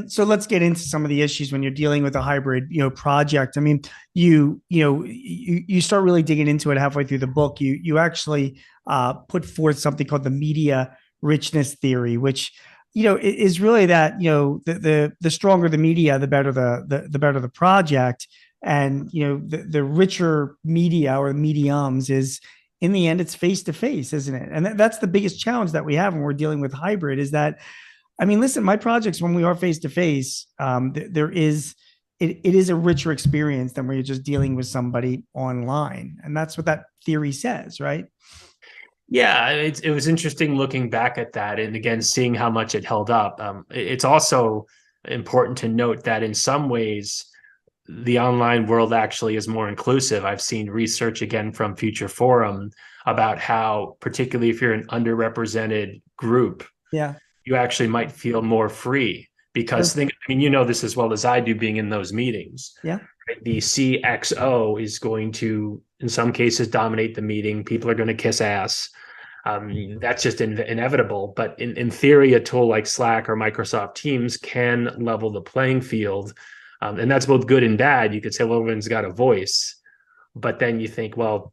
So let's get into some of the issues when you're dealing with a hybrid, project. I mean, you start really digging into it halfway through the book. You actually put forth something called the media richness theory, which is really that the stronger the media, the better the better the project, and the richer media or mediums is in the end it's face to face, isn't it? And that's the biggest challenge that we have when we're dealing with hybrid is that I mean, listen, my projects when we are face to face, there is it is a richer experience than where you're just dealing with somebody online, and that's what that theory says, right? Yeah, it was interesting looking back at that and again seeing how much it held up. It's also important to note that in some ways, the online world actually is more inclusive. I've seen research again from Future Forum about how, particularly if you're an underrepresented group, Yeah, you actually might feel more free because sure. think, I mean, you know this as well as I do being in those meetings. Yeah, Right? The CXO is going to, in some cases, dominate the meeting. People are going to kiss ass. That's just inevitable. But in theory, a tool like Slack or Microsoft Teams can level the playing field. And that's both good and bad. You could say, well, everyone's got a voice. But then you think, well,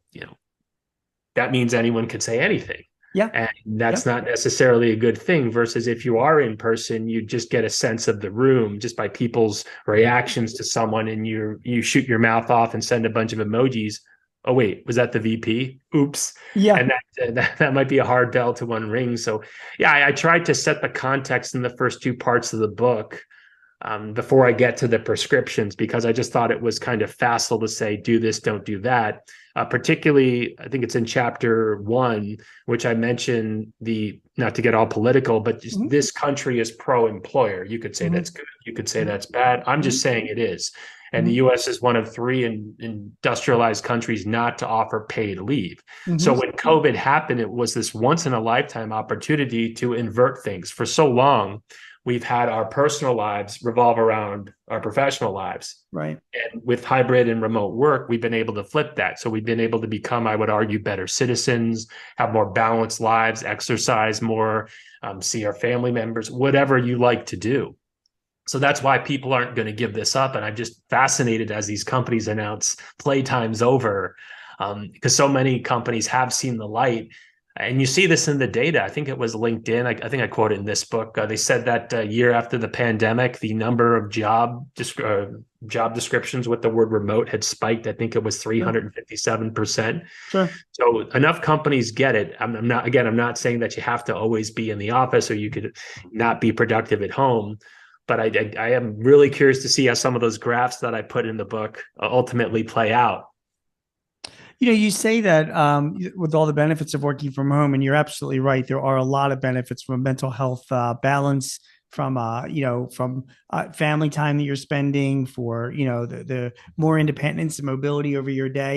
that means anyone could say anything. yeah, And yeah. that's not necessarily a good thing. Versus if you are in person, you just get a sense of the room just by people's reactions to someone, and you shoot your mouth off and send a bunch of emojis. Oh wait, was that the VP? Oops. Yeah. And that might be a hard bell to unring. So yeah, I tried to set the context in the first two parts of the book before I get to the prescriptions because I just thought it was kind of facile to say, do this, don't do that. Particularly, I think it's in chapter one, which I mentioned not to get all political, but just Mhm, this country is pro employer. You could say mhm, that's good. You could say that's bad. I'm just mhm, saying it is. And the mhm, US is one of three industrialized countries not to offer paid leave. So mhm, when COVID happened, it was this once in a lifetime opportunity to invert things. For so long, we've had our personal lives revolve around our professional lives. right. And with hybrid and remote work, we've been able to flip that. So we've been able to become, I would argue, better citizens, have more balanced lives, exercise more, see our family members, whatever you like to do. So that's why people aren't going to give this up. And I'm just fascinated as these companies announce playtime's over, because so many companies have seen the light. And you see this in the data. I think it was LinkedIn. I think I quoted in this book. They said that year after the pandemic, the number of job descriptions with the word remote had spiked. I think it was Sure, 357%. sure. So enough companies get it. I'm not saying that you have to always be in the office or you could not be productive at home, but I am really curious to see how some of those graphs that I put in the book ultimately play out. You say that with all the benefits of working from home, and you're absolutely right. There are a lot of benefits from a mental health balance, from from family time that you're spending, for the more independence and mobility over your day.